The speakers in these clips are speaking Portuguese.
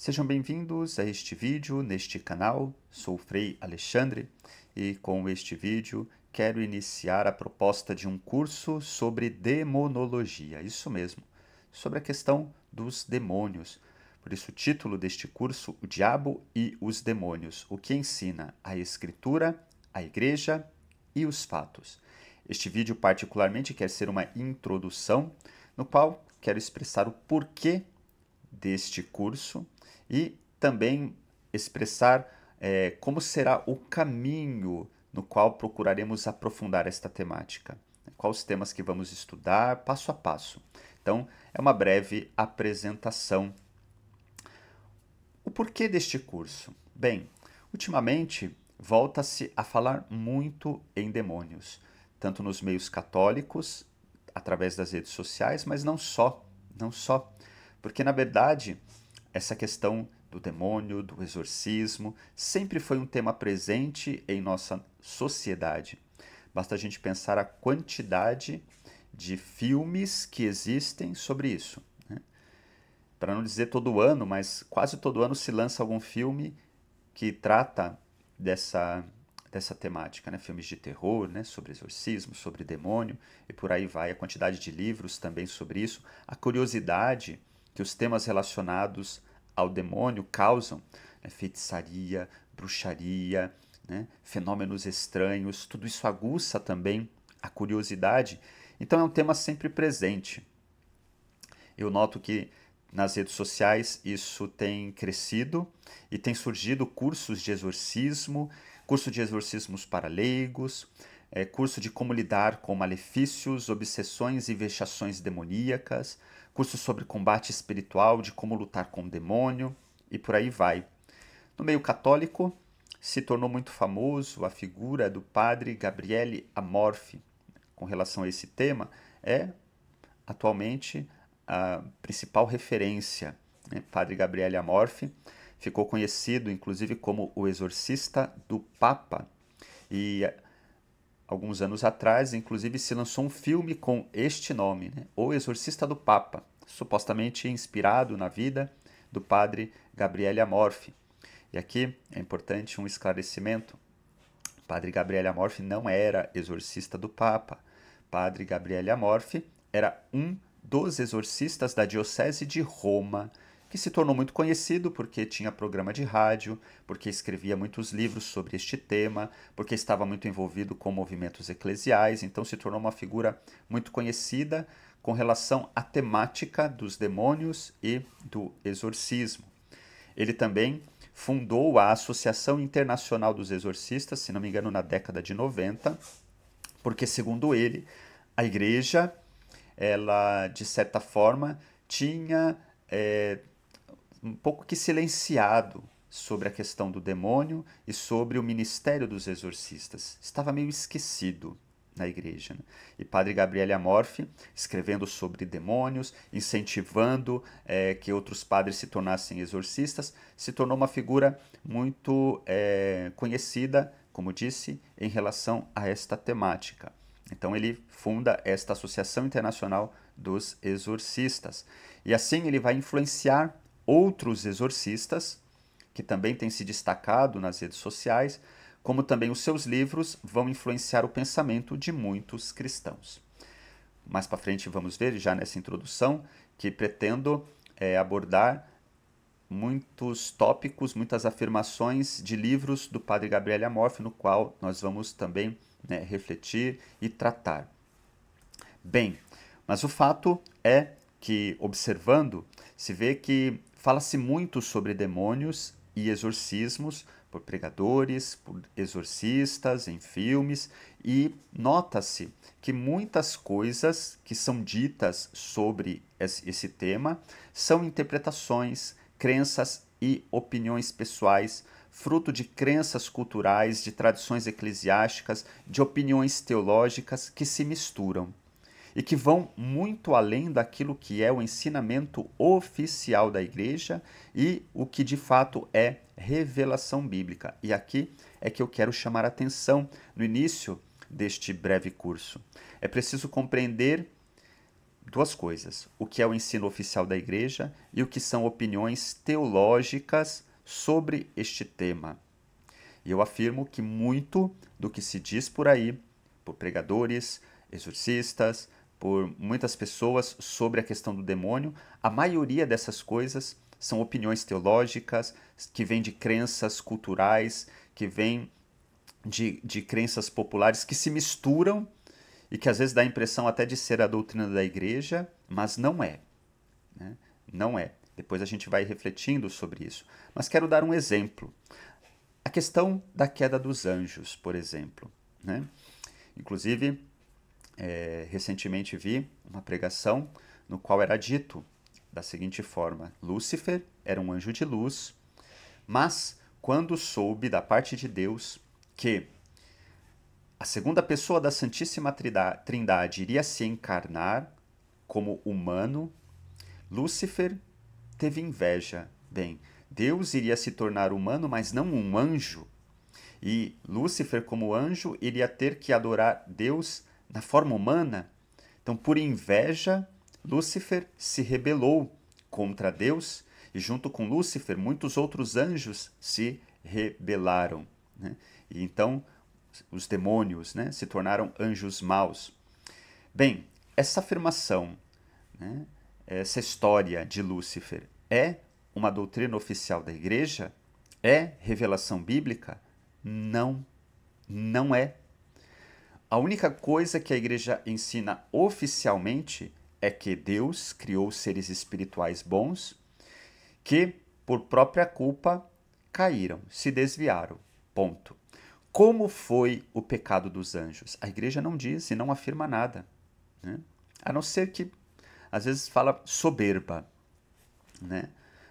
Sejam bem-vindos a este vídeo neste canal. Sou o Frei Alexandre e com este vídeo quero iniciar a proposta de um curso sobre demonologia. Isso mesmo, sobre a questão dos demônios. Por isso o título deste curso, O Diabo e os Demônios, o que ensina a Escritura, a Igreja e os fatos. Este vídeo particularmente quer ser uma introdução, no qual quero expressar o porquê deste curso e também expressar como será o caminho no qual procuraremos aprofundar esta temática. Quais os temas que vamos estudar passo a passo. Então, é uma breve apresentação. O porquê deste curso? Bem, ultimamente volta-se a falar muito em demônios, tanto nos meios católicos, através das redes sociais, mas não só, porque na verdade essa questão do demônio, do exorcismo, sempre foi um tema presente em nossa sociedade. Basta a gente pensar a quantidade de filmes que existem sobre isso, né? Para não dizer todo ano, mas quase todo ano se lança algum filme que trata dessa temática, né? Filmes de terror, né? Sobre exorcismo, sobre demônio e por aí vai. A quantidade de livros também sobre isso, a curiosidade que os temas relacionados ao demônio causam, né? Feitiçaria, bruxaria, né? Fenômenos estranhos, tudo isso aguça também a curiosidade. Então é um tema sempre presente. Eu noto que nas redes sociais isso tem crescido e tem surgido cursos de exorcismo, curso de exorcismos para leigos, curso de como lidar com malefícios, obsessões e vexações demoníacas, curso sobre combate espiritual, de como lutar com o demônio e por aí vai. No meio católico, se tornou muito famoso a figura do padre Gabriele Amorfi. Com relação a esse tema, é atualmente a principal referência, né? Padre Gabriele Amorfi ficou conhecido inclusive como o exorcista do Papa e alguns anos atrás inclusive se lançou um filme com este nome, né? O Exorcista do Papa, supostamente inspirado na vida do padre Gabriele Amorfi. E aqui é importante um esclarecimento. Padre Gabriele Amorfi não era exorcista do Papa. Padre Gabriele Amorfi era um dos exorcistas da Diocese de Roma, que se tornou muito conhecido porque tinha programa de rádio, porque escrevia muitos livros sobre este tema, porque estava muito envolvido com movimentos eclesiais, então se tornou uma figura muito conhecida com relação à temática dos demônios e do exorcismo. Ele também fundou a Associação Internacional dos Exorcistas, se não me engano, na década de 90, porque, segundo ele, a igreja, ela, de certa forma, tinha um pouco que silenciado sobre a questão do demônio e sobre o ministério dos exorcistas. Estava meio esquecido na igreja, né? E Padre Gabriele Amorfi, escrevendo sobre demônios, incentivando que outros padres se tornassem exorcistas, se tornou uma figura muito conhecida, como disse, em relação a esta temática. Então ele funda esta Associação Internacional dos Exorcistas. E assim ele vai influenciar outros exorcistas, que também têm se destacado nas redes sociais, como também os seus livros vão influenciar o pensamento de muitos cristãos. Mais para frente vamos ver, já nessa introdução, que pretendo abordar muitos tópicos, muitas afirmações de livros do Padre Gabriele Amorfi, no qual nós vamos também refletir e tratar. Bem, mas o fato é que, observando, se vê que fala-se muito sobre demônios e exorcismos por pregadores, por exorcistas, em filmes, e nota-se que muitas coisas que são ditas sobre esse tema são interpretações, crenças e opiniões pessoais, fruto de crenças culturais, de tradições eclesiásticas, de opiniões teológicas que se misturam e que vão muito além daquilo que é o ensinamento oficial da igreja e o que de fato é revelação bíblica. E aqui é que eu quero chamar a atenção no início deste breve curso. É preciso compreender duas coisas: o que é o ensino oficial da igreja e o que são opiniões teológicas sobre este tema. E eu afirmo que muito do que se diz por aí, por pregadores, exorcistas, por muitas pessoas sobre a questão do demônio, a maioria dessas coisas são opiniões teológicas que vêm de crenças culturais, que vêm de crenças populares que se misturam e que às vezes dá a impressão até de ser a doutrina da igreja, mas não é. Né? Não é. Depois a gente vai refletindo sobre isso. Mas quero dar um exemplo. A questão da queda dos anjos, por exemplo. Né? Inclusive, recentemente vi uma pregação no qual era dito da seguinte forma: Lúcifer era um anjo de luz, mas quando soube da parte de Deus que a segunda pessoa da Santíssima Trindade iria se encarnar como humano, Lúcifer teve inveja. Bem, Deus iria se tornar humano, mas não um anjo. E Lúcifer, como anjo, iria ter que adorar Deus na forma humana. Então, por inveja, Lúcifer se rebelou contra Deus e, junto com Lúcifer, muitos outros anjos se rebelaram. Né? E então, os demônios, né, se tornaram anjos maus. Bem, essa afirmação, né, essa história de Lúcifer é uma doutrina oficial da igreja? É revelação bíblica? Não, não é. A única coisa que a igreja ensina oficialmente é que Deus criou seres espirituais bons que, por própria culpa, caíram, se desviaram. Ponto. Como foi o pecado dos anjos? A igreja não diz e não afirma nada. Né? A não ser que, às vezes, fala soberba. Né?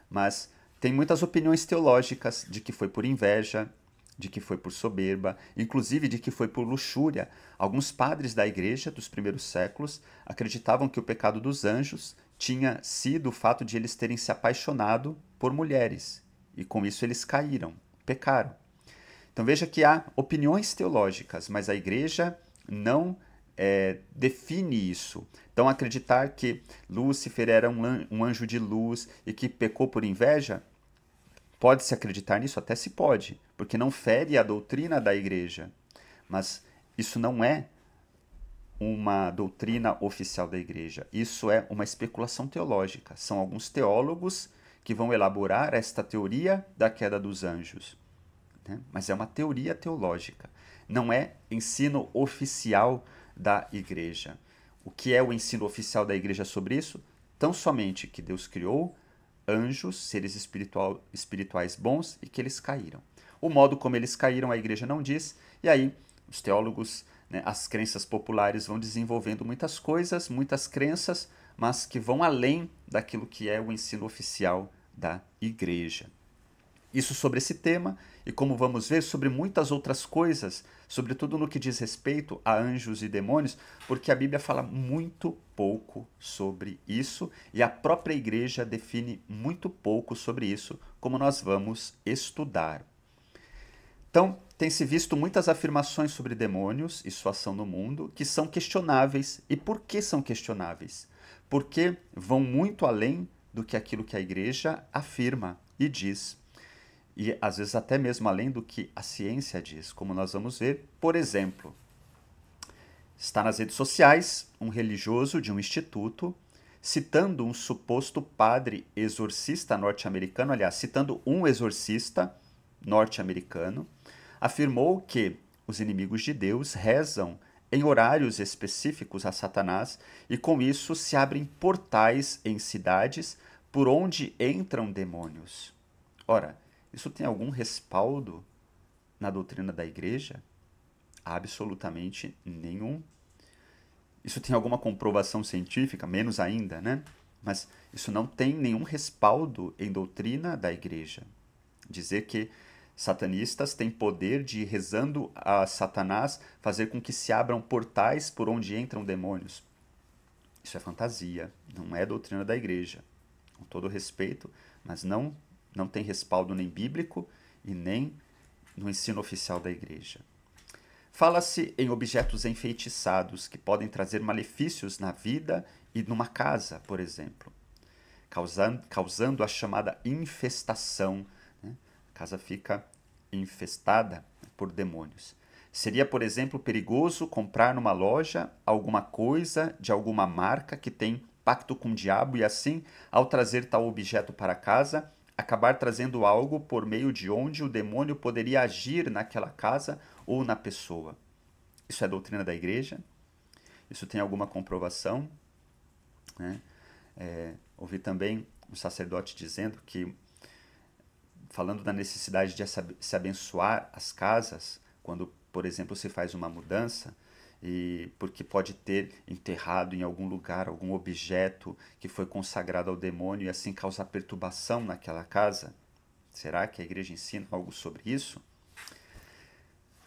Mas tem muitas opiniões teológicas de que foi por inveja, de que foi por soberba, inclusive de que foi por luxúria. Alguns padres da igreja dos primeiros séculos acreditavam que o pecado dos anjos tinha sido o fato de eles terem se apaixonado por mulheres. E com isso eles caíram, pecaram. Então veja que há opiniões teológicas, mas a igreja não define isso. Então acreditar que Lúcifer era um anjo de luz e que pecou por inveja, pode-se acreditar nisso? Até se pode, porque não fere a doutrina da igreja. Mas isso não é uma doutrina oficial da igreja. Isso é uma especulação teológica. São alguns teólogos que vão elaborar esta teoria da queda dos anjos. Né? Mas é uma teoria teológica. Não é ensino oficial da igreja. O que é o ensino oficial da igreja sobre isso? Tão somente que Deus criou anjos, seres espirituais bons e que eles caíram. O modo como eles caíram a igreja não diz, e aí os teólogos, né, as crenças populares vão desenvolvendo muitas coisas, muitas crenças, mas que vão além daquilo que é o ensino oficial da igreja. Isso sobre esse tema e, como vamos ver, sobre muitas outras coisas, sobretudo no que diz respeito a anjos e demônios, porque a Bíblia fala muito pouco sobre isso e a própria igreja define muito pouco sobre isso, como nós vamos estudar. Então, tem-se visto muitas afirmações sobre demônios e sua ação no mundo que são questionáveis. E por que são questionáveis? Porque vão muito além do que aquilo que a igreja afirma e diz. E às vezes até mesmo além do que a ciência diz, como nós vamos ver. Por exemplo, está nas redes sociais um religioso de um instituto citando um suposto padre exorcista norte-americano, aliás, citando um exorcista norte-americano, afirmou que os inimigos de Deus rezam em horários específicos a Satanás e com isso se abrem portais em cidades por onde entram demônios. Ora, isso tem algum respaldo na doutrina da igreja? Absolutamente nenhum. Isso tem alguma comprovação científica? Menos ainda, né? Mas isso não tem nenhum respaldo em doutrina da igreja. Dizer que satanistas têm poder de, rezando a Satanás, fazer com que se abram portais por onde entram demônios. Isso é fantasia, não é doutrina da igreja. Com todo respeito, mas não tem respaldo nem bíblico e nem no ensino oficial da igreja. Fala-se em objetos enfeitiçados que podem trazer malefícios na vida e numa casa, por exemplo, causando a chamada infestação, né? A casa fica infestada por demônios. Seria, por exemplo, perigoso comprar numa loja alguma coisa de alguma marca que tem pacto com o diabo e assim, ao trazer tal objeto para casa, acabar trazendo algo por meio de onde o demônio poderia agir naquela casa ou na pessoa. Isso é doutrina da igreja? Isso tem alguma comprovação? Né? Ouvi também um sacerdote dizendo que, falando da necessidade de se abençoar as casas, quando, por exemplo, se faz uma mudança, e porque pode ter enterrado em algum lugar algum objeto que foi consagrado ao demônio e assim causar perturbação naquela casa. Será que a igreja ensina algo sobre isso?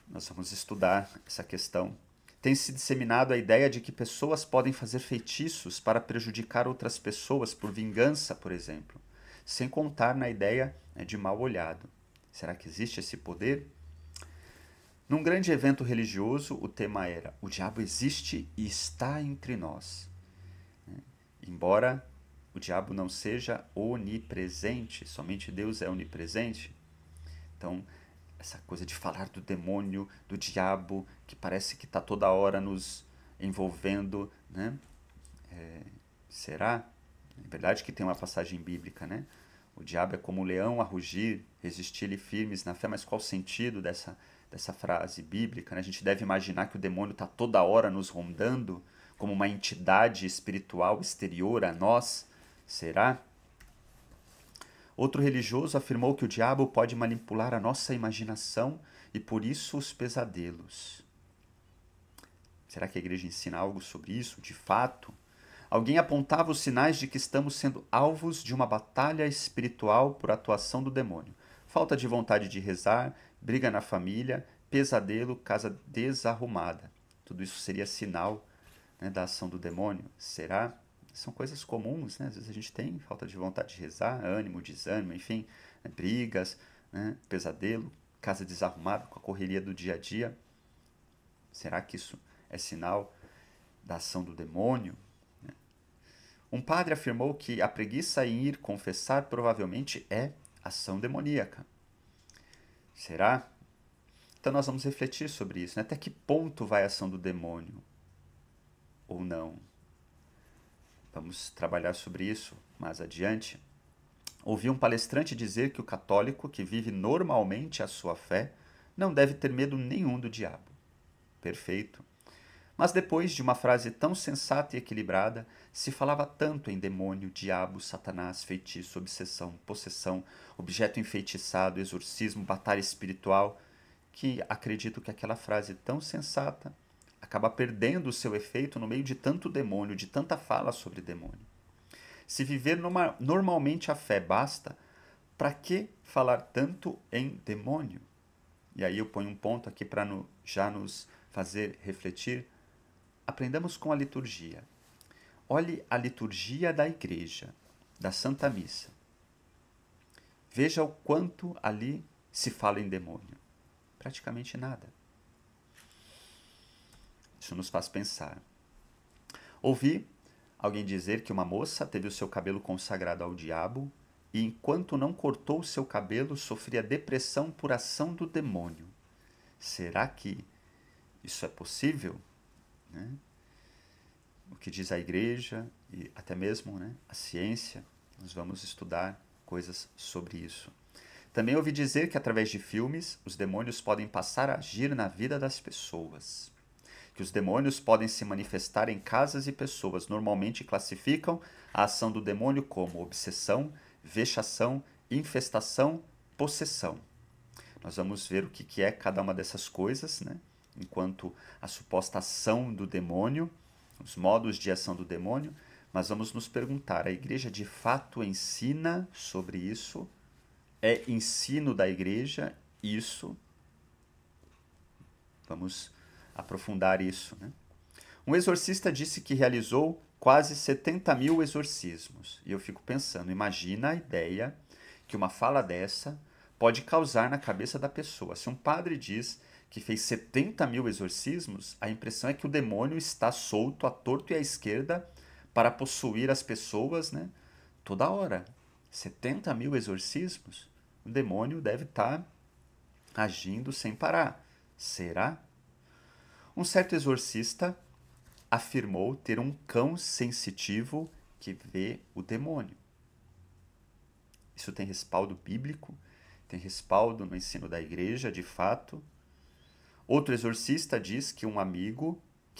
Nós vamos estudar essa questão. Tem se disseminado a ideia de que pessoas podem fazer feitiços para prejudicar outras pessoas por vingança, por exemplo, sem contar na ideia de mal olhado. Será que existe esse poder? Num grande evento religioso, o tema era: o diabo existe e está entre nós. Embora o diabo não seja onipresente, somente Deus é onipresente. Então, essa coisa de falar do demônio, do diabo, que parece que está toda hora nos envolvendo, né? Será? É verdade que tem uma passagem bíblica, né? O diabo é como um leão a rugir, resistir-lhe firmes na fé, mas qual o sentido dessa frase bíblica? Né? A gente deve imaginar que o demônio está toda hora nos rondando como uma entidade espiritual exterior a nós? Será? Outro religioso afirmou que o diabo pode manipular a nossa imaginação e por isso os pesadelos. Será que a igreja ensina algo sobre isso, de fato? Alguém apontava os sinais de que estamos sendo alvos de uma batalha espiritual por atuação do demônio. Falta de vontade de rezar, briga na família, pesadelo, casa desarrumada. Tudo isso seria sinal, né, da ação do demônio? Será? São coisas comuns, né? Às vezes a gente tem falta de vontade de rezar, ânimo, desânimo, enfim, né? Brigas, né? Pesadelo, casa desarrumada com a correria do dia a dia. Será que isso é sinal da ação do demônio? Um padre afirmou que a preguiça em ir confessar provavelmente é ação demoníaca. Será? Então nós vamos refletir sobre isso, né? Até que ponto vai a ação do demônio? Ou não? Vamos trabalhar sobre isso mais adiante. Ouvi um palestrante dizer que o católico que vive normalmente a sua fé não deve ter medo nenhum do diabo. Perfeito. Mas depois de uma frase tão sensata e equilibrada, se falava tanto em demônio, diabo, satanás, feitiço, obsessão, possessão, objeto enfeitiçado, exorcismo, batalha espiritual, que acredito que aquela frase tão sensata acaba perdendo o seu efeito no meio de tanto demônio, de tanta fala sobre demônio. Se viver normalmente a fé basta, para que falar tanto em demônio? E aí eu ponho um ponto aqui para já nos fazer refletir. Aprendamos com a liturgia. Olhe a liturgia da igreja, da Santa Missa. Veja o quanto ali se fala em demônio. Praticamente nada. Isso nos faz pensar. Ouvi alguém dizer que uma moça teve o seu cabelo consagrado ao diabo e, enquanto não cortou o seu cabelo, sofria depressão por ação do demônio. Será que isso é possível? Né? O que diz a igreja e até mesmo, né, a ciência, nós vamos estudar coisas sobre isso. Também ouvi dizer que através de filmes os demônios podem passar a agir na vida das pessoas. Que os demônios podem se manifestar em casas e pessoas. Normalmente classificam a ação do demônio como obsessão, vexação, infestação, possessão. Nós vamos ver o que é cada uma dessas coisas, né? Enquanto a suposta ação do demônio, os modos de ação do demônio, mas vamos nos perguntar, a igreja de fato ensina sobre isso? É ensino da igreja isso? Vamos aprofundar isso, né? Um exorcista disse que realizou quase 70 mil exorcismos. E eu fico pensando, imagina a ideia que uma fala dessa pode causar na cabeça da pessoa. Se um padre diz que fez 70 mil exorcismos, a impressão é que o demônio está solto à torto e à esquerda para possuir as pessoas, né, toda hora. 70 mil exorcismos? O demônio deve estar agindo sem parar. Será? Um certo exorcista afirmou ter um cão sensitivo que vê o demônio. Isso tem respaldo bíblico, tem respaldo no ensino da igreja, de fato. Outro exorcista diz que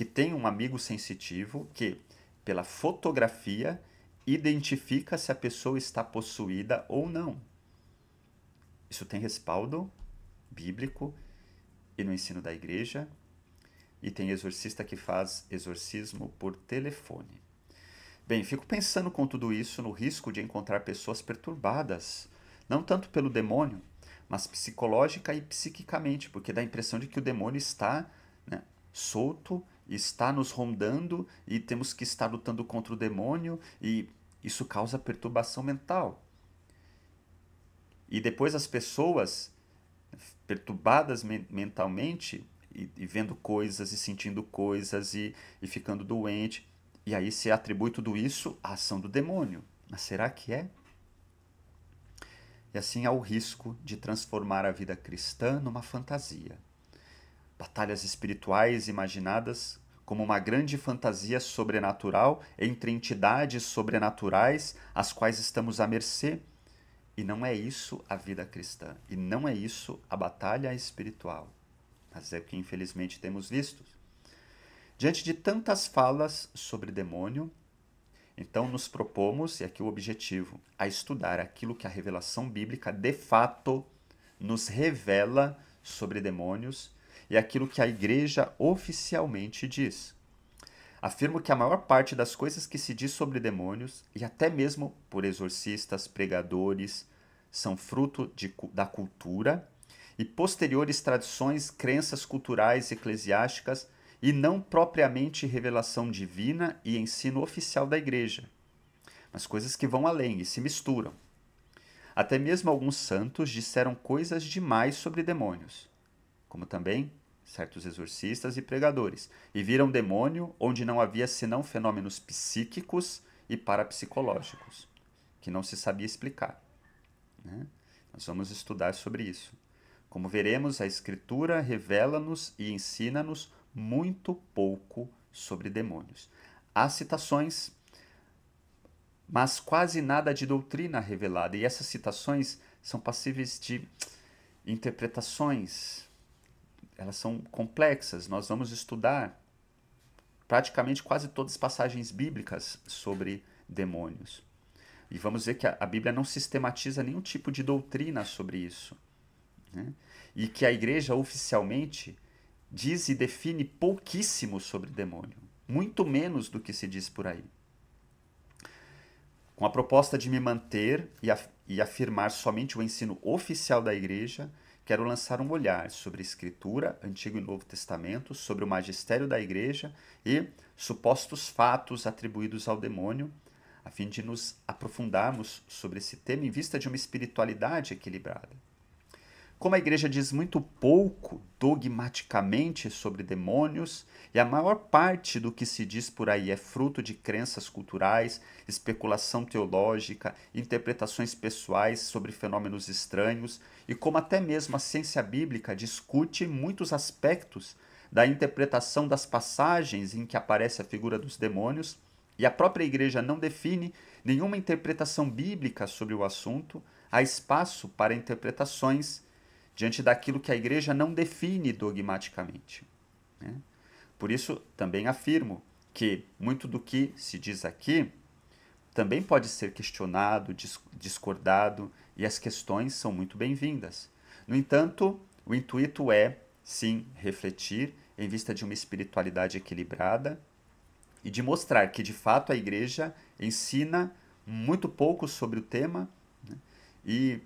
tem um amigo sensitivo que, pela fotografia, identifica se a pessoa está possuída ou não. Isso tem respaldo bíblico e no ensino da igreja. E tem exorcista que faz exorcismo por telefone. Bem, fico pensando com tudo isso no risco de encontrar pessoas perturbadas, não tanto pelo demônio, mas psicológica e psiquicamente, porque dá a impressão de que o demônio está, né, solto, está nos rondando e temos que estar lutando contra o demônio e isso causa perturbação mental. E depois as pessoas perturbadas mentalmente e vendo coisas e sentindo coisas e ficando doente, e aí se atribui tudo isso à ação do demônio. Mas será que é? E assim há o risco de transformar a vida cristã numa fantasia. Batalhas espirituais imaginadas como uma grande fantasia sobrenatural entre entidades sobrenaturais às quais estamos à mercê. E não é isso a vida cristã. E não é isso a batalha espiritual. Mas é o que infelizmente temos visto. Diante de tantas falas sobre demônio, então nos propomos, e aqui o objetivo, a estudar aquilo que a revelação bíblica de fato nos revela sobre demônios e aquilo que a igreja oficialmente diz. Afirmo que a maior parte das coisas que se diz sobre demônios, e até mesmo por exorcistas, pregadores, são fruto da cultura e posteriores tradições, crenças culturais eclesiásticas e não propriamente revelação divina e ensino oficial da igreja, mas coisas que vão além e se misturam. Até mesmo alguns santos disseram coisas demais sobre demônios, como também certos exorcistas e pregadores, e viram demônio onde não havia senão fenômenos psíquicos e parapsicológicos, que não se sabia explicar. Né? Nós vamos estudar sobre isso. Como veremos, a Escritura revela-nos e ensina-nos muito pouco sobre demônios. Há citações, mas quase nada de doutrina revelada, e essas citações são passíveis de interpretações. Elas são complexas. Nós vamos estudar praticamente quase todas as passagens bíblicas sobre demônios. E vamos ver que a Bíblia não sistematiza nenhum tipo de doutrina sobre isso. Né? E que a igreja oficialmente diz e define pouquíssimo sobre demônio. Muito menos do que se diz por aí. Com a proposta de me manter e afirmar somente o ensino oficial da igreja, quero lançar um olhar sobre a Escritura, Antigo e Novo Testamento, sobre o magistério da igreja e supostos fatos atribuídos ao demônio, a fim de nos aprofundarmos sobre esse tema em vista de uma espiritualidade equilibrada. Como a igreja diz muito pouco dogmaticamente sobre demônios, e a maior parte do que se diz por aí é fruto de crenças culturais, especulação teológica, interpretações pessoais sobre fenômenos estranhos, e como até mesmo a ciência bíblica discute muitos aspectos da interpretação das passagens em que aparece a figura dos demônios, e a própria igreja não define nenhuma interpretação bíblica sobre o assunto, há espaço para interpretações diante daquilo que a igreja não define dogmaticamente. Né? Por isso, também afirmo que muito do que se diz aqui também pode ser questionado, discordado, e as questões são muito bem-vindas. No entanto, o intuito é, sim, refletir em vista de uma espiritualidade equilibrada e de mostrar que, de fato, a igreja ensina muito pouco sobre o tema, né? E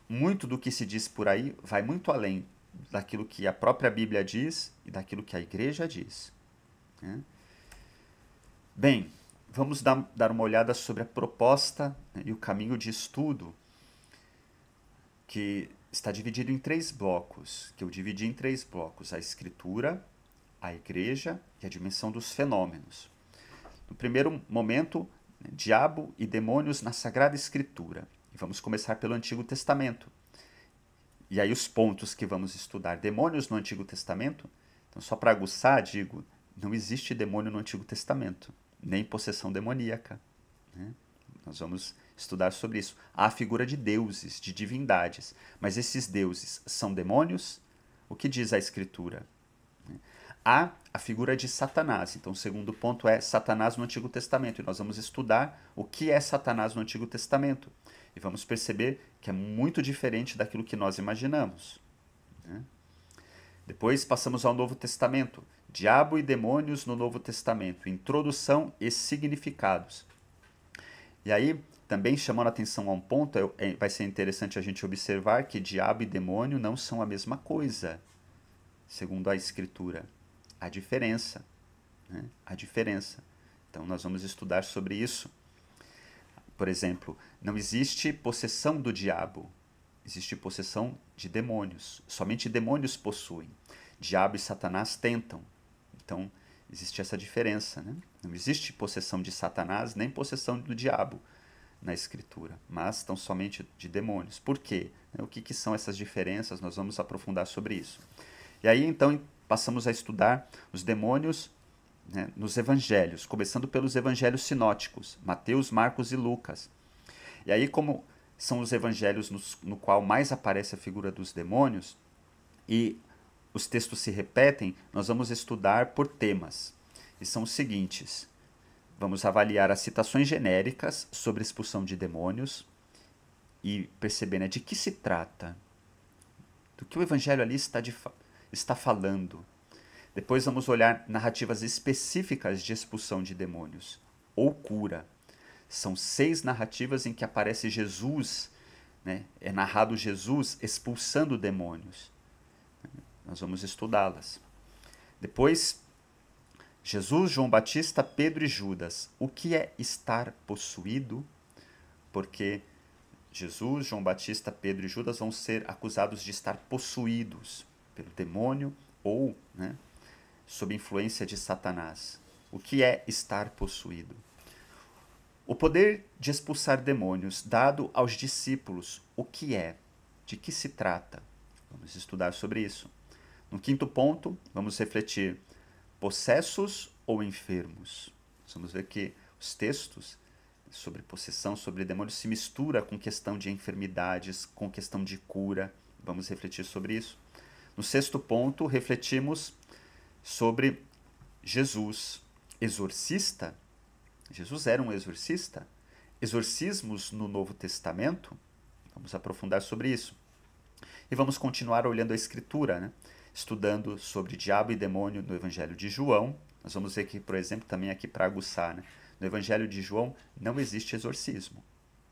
muito do que se diz por aí vai muito além daquilo que a própria Bíblia diz e daquilo que a igreja diz. Né? Bem, vamos dar uma olhada sobre a proposta, né, e o caminho de estudo que está dividido em 3 blocos, que eu dividi em 3 blocos: a Escritura, a Igreja e a dimensão dos fenômenos. No primeiro momento, diabo e demônios na Sagrada Escritura. E vamos começar pelo Antigo Testamento. E aí os pontos que vamos estudar: demônios no Antigo Testamento. Então, só para aguçar, digo, não existe demônio no Antigo Testamento, nem possessão demoníaca, né? Nós vamos estudar sobre isso. Há a figura de deuses, de divindades, mas esses deuses são demônios? O que diz a Escritura? Há a figura de Satanás. Então, o segundo ponto é Satanás no Antigo Testamento. E nós vamos estudar o que é Satanás no Antigo Testamento. E vamos perceber que é muito diferente daquilo que nós imaginamos, né? Depois passamos ao Novo Testamento. Diabo e demônios no Novo Testamento. Introdução e significados. E aí, também chamando a atenção a um ponto, vai ser interessante a gente observar que diabo e demônio não são a mesma coisa, segundo a Escritura. Há diferença, né? Há diferença. Então, nós vamos estudar sobre isso. Por exemplo, não existe possessão do diabo, existe possessão de demônios. Somente demônios possuem. Diabo e Satanás tentam. Então, existe essa diferença, né? Não existe possessão de Satanás nem possessão do diabo na Escritura, mas estão somente de demônios. Por quê? O que são essas diferenças? Nós vamos aprofundar sobre isso. E aí, então, passamos a estudar os demônios, né, nos evangelhos, começando pelos evangelhos sinóticos, Mateus, Marcos e Lucas. E aí, como são os evangelhos no qual mais aparece a figura dos demônios, e os textos se repetem, nós vamos estudar por temas. E são os seguintes: vamos avaliar as citações genéricas sobre expulsão de demônios e perceber, né, de que se trata, do que o evangelho ali está falando. Depois vamos olhar narrativas específicas de expulsão de demônios ou cura. São 6 narrativas em que aparece Jesus, né? É narrado Jesus expulsando demônios. Nós vamos estudá-las. Depois, Jesus, João Batista, Pedro e Judas. O que é estar possuído? Porque Jesus, João Batista, Pedro e Judas vão ser acusados de estar possuídos pelo demônio ou, né, sob influência de Satanás. O que é estar possuído? O poder de expulsar demônios dado aos discípulos. O que é? De que se trata? Vamos estudar sobre isso. No quinto ponto, vamos refletir: possessos ou enfermos? Vamos ver que os textos sobre possessão, sobre demônios, se mistura com questão de enfermidades, com questão de cura. Vamos refletir sobre isso. No sexto ponto, refletimos sobre Jesus, exorcista. Jesus era um exorcista? Exorcismos no Novo Testamento? Vamos aprofundar sobre isso. E vamos continuar olhando a Escritura, né? Estudando sobre diabo e demônio no Evangelho de João. Nós vamos ver que, por exemplo, também aqui para aguçar, né? No Evangelho de João não existe exorcismo.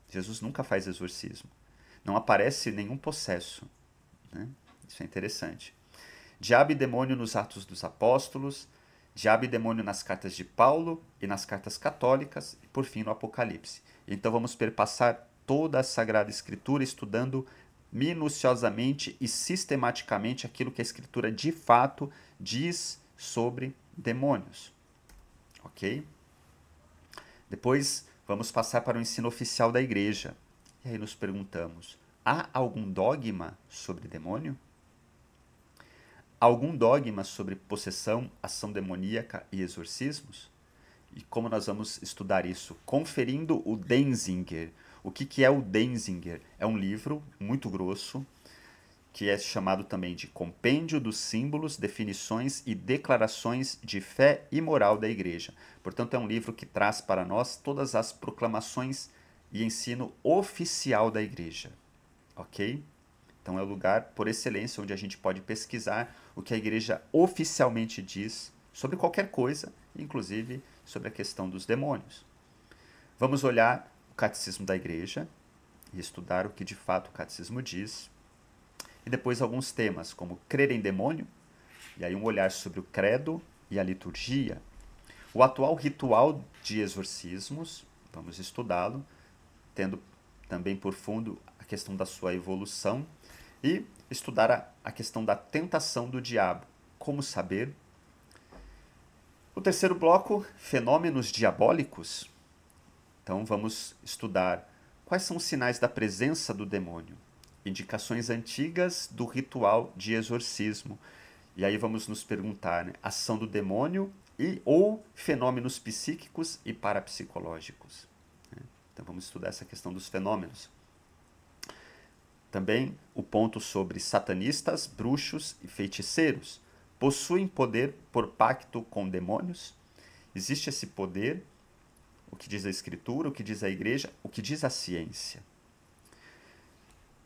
Jesus nunca faz exorcismo. Não aparece nenhum possesso, né? Isso é interessante. Diabo e demônio nos Atos dos Apóstolos, diabo e demônio nas cartas de Paulo e nas cartas católicas, e por fim no Apocalipse. Então vamos perpassar toda a Sagrada Escritura estudando minuciosamente e sistematicamente aquilo que a Escritura de fato diz sobre demônios. Ok? Depois vamos passar para o ensino oficial da Igreja. E aí nos perguntamos: há algum dogma sobre demônio? Algum dogma sobre possessão, ação demoníaca e exorcismos? E como nós vamos estudar isso? Conferindo o Denzinger. O que é o Denzinger? É um livro muito grosso, que é chamado também de Compêndio dos Símbolos, Definições e Declarações de Fé e Moral da Igreja. Portanto, é um livro que traz para nós todas as proclamações e ensino oficial da Igreja. Ok? Então é o lugar por excelência onde a gente pode pesquisar o que a Igreja oficialmente diz sobre qualquer coisa, inclusive sobre a questão dos demônios. Vamos olhar o Catecismo da Igreja e estudar o que de fato o Catecismo diz. E depois alguns temas, como crer em demônio, e aí um olhar sobre o credo e a liturgia. O atual ritual de exorcismos, vamos estudá-lo, tendo também por fundo a questão da sua evolução. e estudar a questão da tentação do diabo. Como saber? O terceiro bloco, fenômenos diabólicos. Então vamos estudar quais são os sinais da presença do demônio, indicações antigas do ritual de exorcismo. E aí vamos nos perguntar, né, ação do demônio ou fenômenos psíquicos e parapsicológicos. Então vamos estudar essa questão dos fenômenos. Também o ponto sobre satanistas, bruxos e feiticeiros. Possuem poder por pacto com demônios? Existe esse poder? O que diz a Escritura, o que diz a Igreja, o que diz a ciência?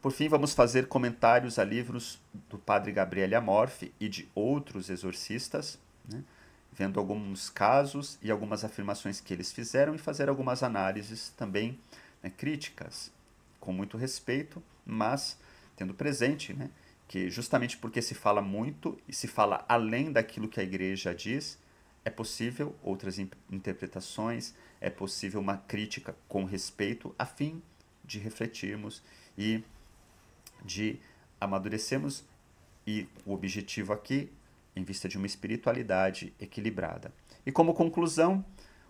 Por fim, vamos fazer comentários a livros do padre Gabriele Amorfi e de outros exorcistas, né, vendo alguns casos e algumas afirmações que eles fizeram e fazer algumas análises também, né, críticas, com muito respeito, mas tendo presente, né, que justamente porque se fala muito e se fala além daquilo que a Igreja diz, é possível outras interpretações, é possível uma crítica com respeito, a fim de refletirmos e de amadurecermos, e o objetivo aqui, em vista de uma espiritualidade equilibrada. E como conclusão,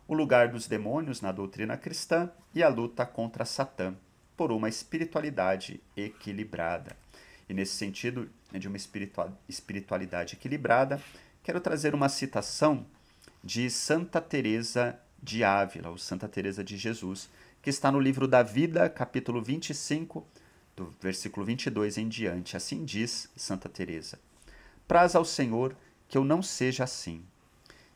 o lugar dos demônios na doutrina cristã e a luta contra Satã, por uma espiritualidade equilibrada. E nesse sentido, de uma espiritualidade equilibrada, quero trazer uma citação de Santa Teresa de Ávila, ou Santa Teresa de Jesus, que está no livro da Vida, capítulo 25, do versículo 22 em diante. Assim diz Santa Teresa: Praz ao Senhor que eu não seja assim,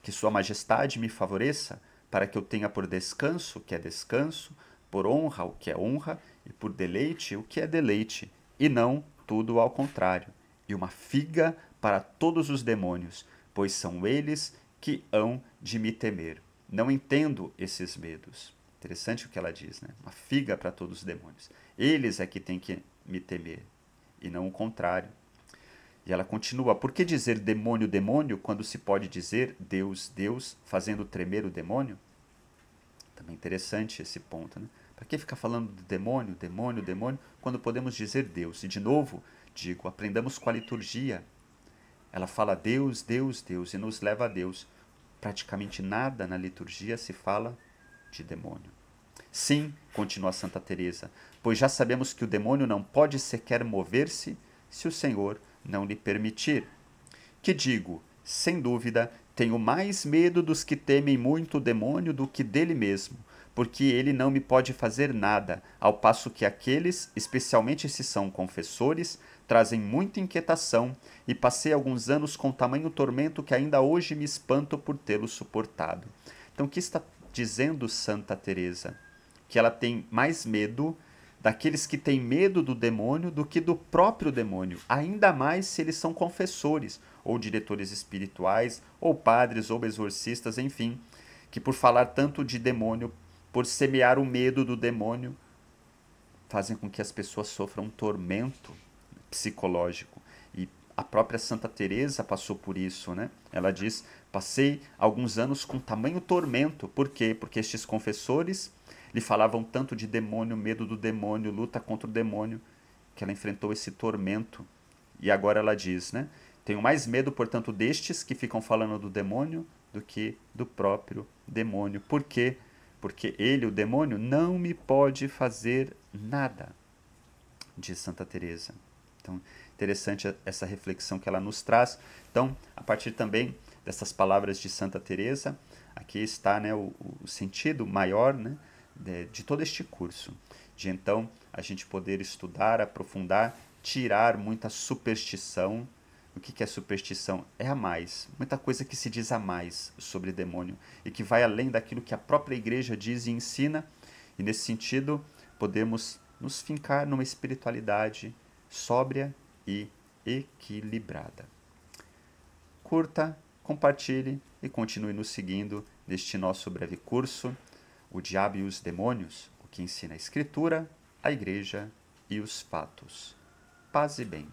que Sua Majestade me favoreça, para que eu tenha por descanso o que é descanso, por honra o que é honra, e por deleite o que é deleite, e não tudo ao contrário, e uma figa para todos os demônios, pois são eles que hão de me temer. Não entendo esses medos. Interessante o que ela diz, né? Uma figa para todos os demônios. Eles é que têm que me temer, e não o contrário. E ela continua: por que dizer demônio, demônio, quando se pode dizer Deus, Deus, fazendo tremer o demônio? Também interessante esse ponto, né? Para que ficar falando de demônio, demônio, demônio, quando podemos dizer Deus? E de novo, digo, aprendamos com a liturgia. Ela fala Deus, Deus, Deus, e nos leva a Deus. Praticamente nada na liturgia se fala de demônio. Sim, continua Santa Teresa, pois já sabemos que o demônio não pode sequer mover-se se o Senhor não lhe permitir. Que digo, sem dúvida, tenho mais medo dos que temem muito o demônio do que dele mesmo, porque ele não me pode fazer nada, ao passo que aqueles, especialmente se são confessores, trazem muita inquietação, e passei alguns anos com tamanho tormento que ainda hoje me espanto por tê-lo suportado. Então, o que está dizendo Santa Teresa? Que ela tem mais medo daqueles que têm medo do demônio do que do próprio demônio, ainda mais se eles são confessores, ou diretores espirituais, ou padres, ou exorcistas, enfim, que por falar tanto de demônio, por semear o medo do demônio, fazem com que as pessoas sofram um tormento psicológico. E a própria Santa Teresa passou por isso, né? Ela diz: passei alguns anos com tamanho tormento. Por quê? Porque estes confessores lhe falavam tanto de demônio, medo do demônio, luta contra o demônio, que ela enfrentou esse tormento. E agora ela diz, né? Tenho mais medo, portanto, destes que ficam falando do demônio do que do próprio demônio. Por quê? Porque ele, o demônio, não me pode fazer nada, diz Santa Teresa. Então, interessante essa reflexão que ela nos traz. Então, a partir também dessas palavras de Santa Teresa, aqui está, né, o sentido maior, né, de todo este curso. De então a gente poder estudar, aprofundar, tirar muita superstição. O que é superstição? É a mais. Muita coisa que se diz a mais sobre demônio e que vai além daquilo que a própria Igreja diz e ensina. E nesse sentido, podemos nos fincar numa espiritualidade sóbria e equilibrada. Curta, compartilhe e continue nos seguindo neste nosso breve curso, O Diabo e os Demônios, o que ensina a Escritura, a Igreja e os fatos. Paz e bem.